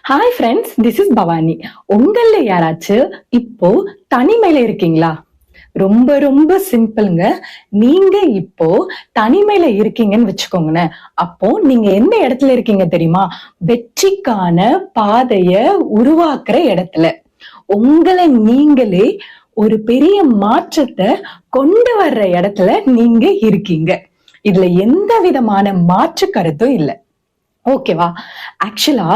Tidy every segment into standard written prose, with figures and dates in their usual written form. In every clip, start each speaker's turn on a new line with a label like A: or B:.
A: Hi friends, this is Bhavani. உங்கள யாராச்சும் இப்போ தனிமையில இருக்கீங்களா? ரொம்ப ரொம்ப சிம்பிளுங்க. நீங்க இப்போ தனிமையில இருக்கீங்கன்னு வச்சுக்கோங்களேன். அப்போ நீங்க எந்த இடத்துல இருக்கீங்க தெரியுமா? வெற்றிக்கான பாதைய உருவாக்குற இடத்துல. உங்களை நீங்களே ஒரு பெரிய மாற்றத்தை கொண்டு வர்ற இடத்துல நீங்க இருக்கீங்க. இதுல எந்த விதமான மாற்று கருத்தும் இல்லை. ஓகேவா? ஆக்சுவலா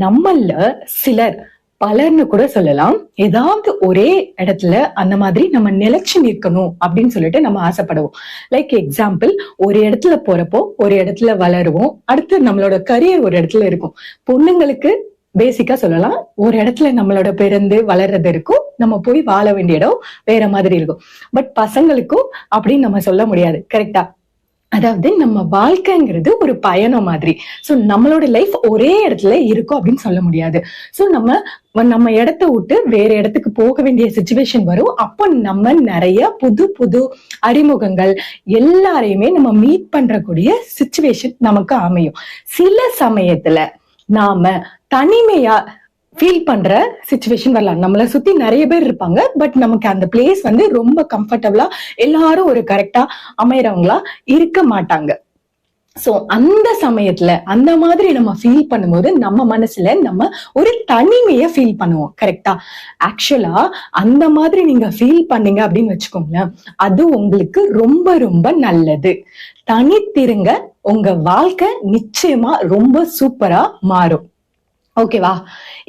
A: நம்மள சிலர், பலர்னு கூட சொல்லலாம், ஏதாவது ஒரே இடத்துல அந்த மாதிரி நம்ம நிலைச்சு நிற்கணும் அப்படின்னு சொல்லிட்டு நம்ம ஆசைப்படுவோம். லைக் எக்ஸாம்பிள், ஒரு இடத்துல போறப்போ ஒரு இடத்துல வளருவோம், அடுத்து நம்மளோட கரியர் ஒரு இடத்துல இருக்கும். பொண்ணுங்களுக்கு பேசிக்கா சொல்லலாம், ஒரு இடத்துல நம்மளோட பிறந்து வளர்றது இருக்கும், நம்ம போய் வாழ வேண்டிய இடம் வேற மாதிரி இருக்கும். பட் பசங்களுக்கும் அப்படின்னு நம்ம சொல்ல முடியாது. கரெக்டா? அதாவது நம்ம வாழ்க்கைங்கிறது ஒரு பயணம் மாதிரி. சோ நம்மளோட லைஃப் ஒரே இடத்துல இருக்கும் அப்படின்னு சொல்ல முடியாது. சோ நம்ம இடத்த விட்டு வேற இடத்துக்கு போக வேண்டிய சிச்சுவேஷன் வரும். அப்போ நம்ம நிறைய புது புது அறிமுகங்கள் எல்லாரையுமே நம்ம மீட் பண்றக்கூடிய சிச்சுவேஷன் நமக்கு அமையும். சில சமயத்துல நாம தனிமையா ஃபீல் பண்ற சிச்சுவேஷன் வரலாம். நம்மளை சுத்தி நிறைய பேர் இருப்பாங்க, பட் நமக்கு அந்த பிளேஸ் வந்து ரொம்ப கம்ஃபர்டபுளா, எல்லாரும் ஒரு கரெக்டா அமையறவங்களா இருக்க மாட்டாங்க. சோ அந்த சமயத்துல அந்த மாதிரி நம்ம ஃபீல் பண்ணும்போது நம்ம மனசுல நம்ம ஒரு தனிமைய ஃபீல் பண்ணுவோம். கரெக்டா? ஆக்சுவலா அந்த மாதிரி நீங்க ஃபீல் பண்ணீங்க அப்படின்னு வச்சுக்கோங்களேன், அது உங்களுக்கு ரொம்ப ரொம்ப நல்லது. தனித்திருங்க, உங்க வாழ்க்கை நிச்சயமா ரொம்ப சூப்பரா மாறும். ஓகேவா?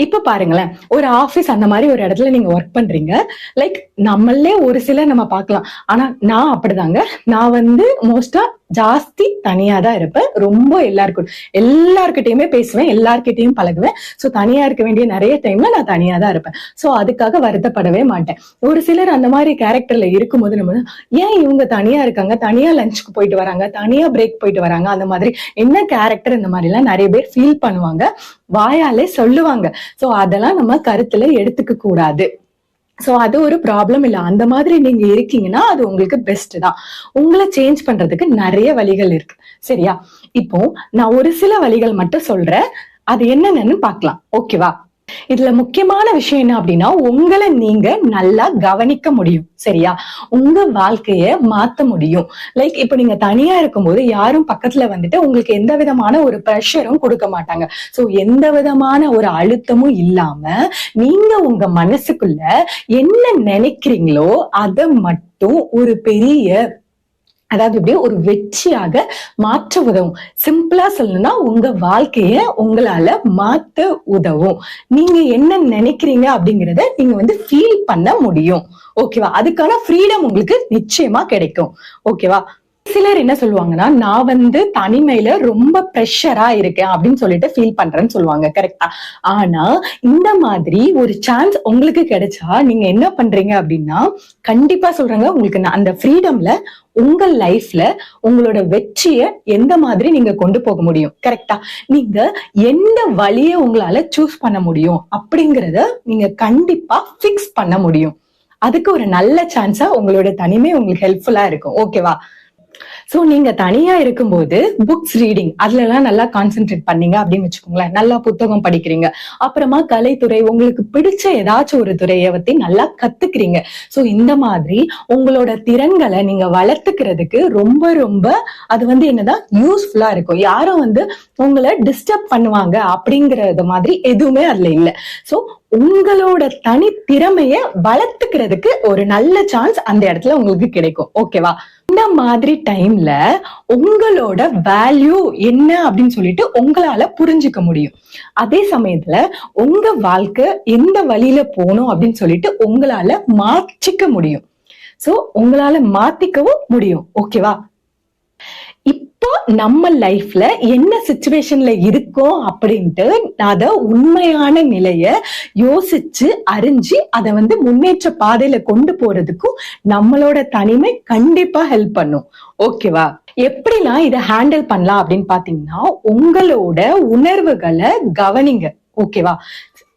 A: இப்ப பாருங்களேன், ஒரு ஆபீஸ் அந்த மாதிரி ஒரு இடத்துல நீங்க ஒர்க் பண்றீங்க. லைக் நம்மளே ஒரு சிலர் நம்ம பார்க்கலாம். ஆனா நான் அப்படிதாங்க. நான் வந்து மோஸ்டா ஜாஸ்தி தனியா தான் இருப்பேன். ரொம்ப எல்லார்கிட்டயுமே பேசுவேன், எல்லார்கிட்டயும் பழகுவேன். சோ தனியா இருக்க வேண்டிய நிறைய டைம்ல நான் தனியா தான் இருப்பேன். சோ அதுக்காக வருத்தப்படவே மாட்டேன். ஒரு சிலர் அந்த மாதிரி கேரக்டர்ல இருக்கும்போது நம்ம ஏன் இவங்க தனியா இருக்காங்க, தனியா லஞ்சுக்கு போயிட்டு வராங்க, தனியா பிரேக் போயிட்டு வராங்க, அந்த மாதிரி என்ன கேரக்டர், இந்த மாதிரி எல்லாம் நிறைய பேர் ஃபீல் பண்ணுவாங்க, வாயாலே சொல்லுவாங்க. சோ அதெல்லாம் நம்ம கருத்துல எடுத்துக்க கூடாது. சோ அது ஒரு ப்ராப்ளம் இல்ல. அந்த மாதிரி நீங்க இருக்கீங்கன்னா அது உங்களுக்கு பெஸ்ட் தான். உங்களை சேஞ்ச் பண்றதுக்கு நிறைய வழிகள் இருக்கு. சரியா? இப்போ நான் ஒரு சில வழிகள் மட்டும் சொல்றேன், அது என்னென்னு பார்க்கலாம். ஓகேவா? இதுல முக்கியமான விஷயம் என்ன அப்படின்னா, உங்களை நீங்க நல்லா கவனிக்க முடியும். சரியா? உங்க வாழ்க்கைய மாத்த முடியும். லைக் இப்ப நீங்க தனியா இருக்கும்போது யாரும் பக்கத்துல வந்துட்டு உங்களுக்கு எந்த விதமான ஒரு ப்ரெஷரும் கொடுக்க மாட்டாங்க. சோ எந்த விதமான ஒரு அழுத்தமும் இல்லாம நீங்க உங்க மனசுக்குள்ள என்ன நினைக்கிறீங்களோ அதை மட்டும் ஒரு பெரிய, அதாவது இப்படியே ஒரு வெற்றியாக மாற்ற உதவும். சிம்பிளா சொல்லணும்னா உங்க வாழ்க்கைய உங்களால மாத்த உதவும். நீங்க என்ன நினைக்கிறீங்க அப்படிங்கறத நீங்க வந்து ஃபீல் பண்ண முடியும். ஓகேவா? அதுக்கான ஃப்ரீடம் உங்களுக்கு நிச்சயமா கிடைக்கும். ஓகேவா? சிலர் என்ன சொல்லுவாங்கன்னா, நான் வந்து தனிமையில ரொம்ப ப்ரெஷரா இருக்கேன் அப்படின்னு சொல்லிட்டு ஃபீல் பண்றேன்னு சொல்லுவாங்க. கரெக்டா? ஆனா இந்த மாதிரி ஒரு சான்ஸ் உங்களுக்கு கிடைச்சா நீங்க என்ன பண்றீங்க அப்படின்னா, கண்டிப்பா சொல்றாங்க, உங்களுக்கு அந்த ஃப்ரீடம்ல உங்க லைஃப்ல உங்களோட வெற்றிய எந்த மாதிரி நீங்க கொண்டு போக முடியும். கரெக்டா? நீங்க எந்த வழியை உங்களால சூஸ் பண்ண முடியும் அப்படிங்கறத நீங்க கண்டிப்பா பிக்ஸ் பண்ண முடியும். அதுக்கு ஒரு நல்ல சான்ஸா உங்களோட தனிமை உங்களுக்கு ஹெல்ப்ஃபுல்லா இருக்கும். ஓகேவா? சோ நீங்க தனியா இருக்கும்போது புக்ஸ் ரீடிங் அதுல எல்லாம் நல்லா கான்சென்ட்ரேட் பண்ணீங்க அப்படின்னு வச்சுக்கோங்களேன். நல்லா புத்தகம் படிக்கிறீங்க, அப்புறமா கலைத்துறை, உங்களுக்கு பிடிச்ச ஏதாச்சும் ஒரு துறையை பத்தி நல்லா கத்துக்கிறீங்க. சோ இந்த மாதிரி உங்களோட திறன்களை நீங்க வளர்த்துக்கிறதுக்கு ரொம்ப ரொம்ப அது வந்து என்னதான் யூஸ்ஃபுல்லா இருக்கும். யாரும் வந்து உங்களை டிஸ்டர்ப் பண்ணுவாங்க அப்படிங்கறது மாதிரி எதுவுமே அதுல இல்ல. சோ உங்களோட தனித்திறமைய வளர்த்துக்கிறதுக்கு ஒரு நல்ல சான்ஸ் அந்த இடத்துல உங்களுக்கு கிடைக்கும். ஓகேவா? இந்த மாதிரி டைம்ல உங்களோட வேல்யூ என்ன அப்படின்னு சொல்லிட்டு உங்களால புரிஞ்சுக்க முடியும். அதே சமயத்துல உங்க வாழ்க்கை எந்த வழியில போகணும் அப்படின்னு சொல்லிட்டு உங்களால மாற்றிக்க முடியும். சோ உங்களால மாத்திக்கவும் முடியும். ஓகேவா? இப்போ நம்ம லைஃப்ல என்ன சிச்சுவேஷன்ல இருக்கோம் அப்படின்ட்டு அத உண்மையான நிலைய யோசிச்சு அறிஞ்சு அதை வந்து முன்னேற்ற பாதையில கொண்டு போறதுக்கும் நம்மளோட தனிமை கண்டிப்பா ஹெல்ப் பண்ணும். ஓகேவா? எப்படிலாம் இதை ஹேண்டில் பண்ணலாம் அப்படின்னு பாத்தீங்கன்னா, உங்களோட உணர்வுகளை கவனிங்க. ஓகேவா?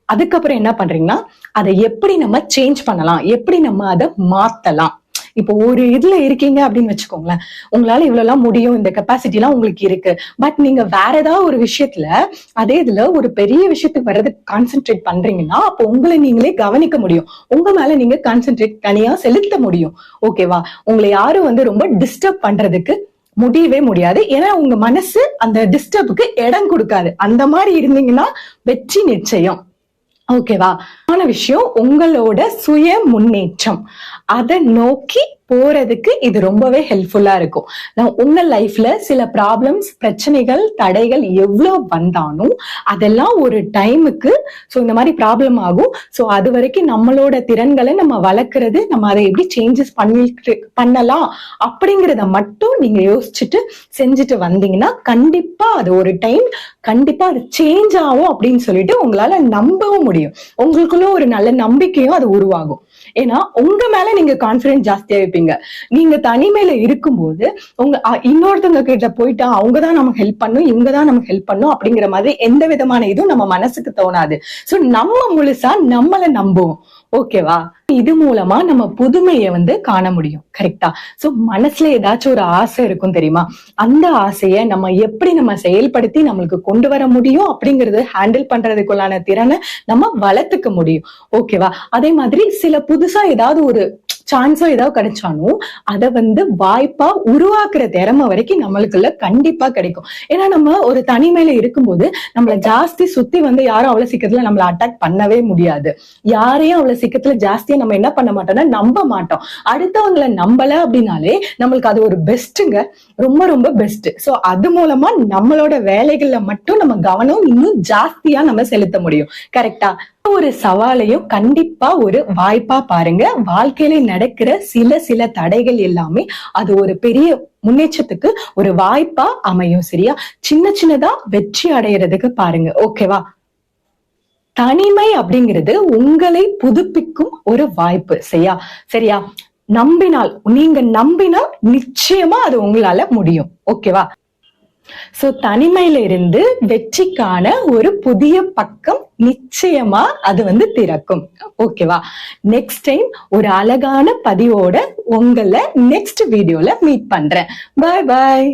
A: அதுக்கப்புறம் என்ன பண்றீங்கன்னா, அதை எப்படி நம்ம சேஞ்ச் பண்ணலாம், எப்படி நம்ம அதை மாத்தலாம், இப்போ ஒரு இதுல இருக்கீங்க அப்படின்னு வச்சுக்கோங்களேன், உங்களால இவ்வளவு முடியும், இந்த கெப்பாசிட்டி எல்லாம் உங்களுக்கு இருக்கு. பட் நீங்க வேற ஏதாவது ஒரு விஷயத்துல அதே இதுல ஒரு பெரிய விஷயத்துக்கு வர்றதுக்கு கான்சென்ட்ரேட் பண்றீங்கன்னா, அப்போ உங்களை நீங்களே கவனிக்க முடியும். உங்க மேல நீங்க கான்சென்ட்ரேட் தனியா செலுத்த முடியும். ஓகேவா? உங்களை யாரும் ரொம்ப டிஸ்டர்ப் பண்றதுக்கு முடியவே முடியாது. ஏன்னா உங்க மனசு அந்த டிஸ்டர்புக்கு இடம் கொடுக்காது. அந்த மாதிரி இருந்தீங்கன்னா வெற்றி நிச்சயம். ஓகேவா? விஷயம் உங்களோட சுய முன்னேற்றம், அதை நோக்கி போறதுக்கு இது ரொம்பவே ஹெல்ப்ஃபுல்லா இருக்கும். உங்க லைஃப்ல சில ப்ராப்ளம்ஸ், பிரச்சனைகள், தடைகள் எவ்வளவு வந்தாலும் அதெல்லாம் ஒரு டைமுக்கு இந்த மாதிரி ப்ராப்ளம் ஆகும். அது வரைக்கும் நம்மளோட திறன்களை நம்ம வளர்க்கறது, நம்ம அதை எப்படி சேஞ்சஸ் பண்ணலாம் அப்படிங்கறத மட்டும் நீங்க யோசிச்சுட்டு செஞ்சுட்டு வந்தீங்கன்னா கண்டிப்பா அது ஒரு டைம் கண்டிப்பா அது சேஞ்ச் ஆகும் அப்படின்னு சொல்லிட்டு உங்களால நம்பவும் முடியும். உங்களுக்குள்ள ஒரு நல்ல நம்பிக்கையும் அது உருவாகும். ஏன்னா உங்க மேல நீங்க கான்பிடன்ஸ் ஜாஸ்தியா இருப்பீங்க. நீங்க தனிமையில இருக்கும்போது உங்க இன்னொருத்தவங்க கிட்ட போயிட்டா அவங்கதான் நமக்கு ஹெல்ப் பண்ணும், இவங்கதான் நமக்கு ஹெல்ப் பண்ணும் அப்படிங்கிற மாதிரி எந்த விதமான இதுவும் நம்ம மனசுக்கு தோணாது. சோ நம்ம முழுசா நம்மள நம்புவோம். ஓகேவா? இது மூலமா நம்ம புதுமையை காண முடியும். கரெக்டா? சோ மனசுல ஏதாச்சும் ஒரு ஆசை இருக்கும் தெரியுமா? அந்த ஆசைய நம்ம எப்படி நம்ம செயல்படுத்தி நம்மளுக்கு கொண்டு வர முடியும் அப்படிங்கறது ஹேண்டில் பண்றதுக்குள்ளான திறனை நம்ம வளர்த்துக்க முடியும். ஓகேவா? அதே மாதிரி சில புதுசா ஏதாவது ஒரு சான்ஸோ ஏதாவது கிடைச்சாலும் அதை வாய்ப்பா உருவாக்குற திறமை வரைக்கும் நம்மளுக்குள்ள கண்டிப்பா கிடைக்கும். ஏன்னா நம்ம ஒரு தனிமையில இருக்கும்போது நம்மள ஜாஸ்தி சுத்தி யாரும் அவ்வளவு சீக்கிரத்துல நம்மள அட்டாக் பண்ணவே முடியாது. யாரையும் அவ்வளவு சீக்கிரத்துல ஜாஸ்தியா நம்ம என்ன பண்ண மாட்டோம்னா நம்ப மாட்டோம். அடுத்தவங்களை நம்பல அப்படின்னாலே நம்மளுக்கு அது ஒரு பெஸ்ட்டுங்க, ரொம்ப ரொம்ப பெஸ்ட். சோ அது மூலமா நம்மளோட வேலைகள்ல மட்டும் நம்ம கவனம் இன்னும் ஜாஸ்தியா நம்ம செலுத்த முடியும். கரெக்டா? ஒரு சவாலையும் கண்டிப்பா ஒரு வாய்ப்பா பாருங்க. வாழ்க்கையில நடக்கிற சில தடைகள் எல்லாமே அது ஒரு பெரிய முன்னேற்றத்துக்கு ஒரு வாய்ப்பா அமையும். சரியா? சின்னதா வெற்றி அடையிறதுக்கு பாருங்க. ஓகேவா? தனிமை அப்படிங்கிறது உங்களை புதுப்பிக்கும் ஒரு வாய்ப்பு. சரியா? நீங்க நம்பினால் நிச்சயமா அது உங்களால முடியும். ஓகேவா? சோ தனிமையில இருந்து வெற்றிக்கான ஒரு புதிய பக்கம் நிச்சயமா அது திறக்கும். ஓகேவா? நெக்ஸ்ட் டைம் ஒரு அழகான பதிவோட உங்களை நெக்ஸ்ட் வீடியோல மீட் பண்றேன். பாய் பாய்.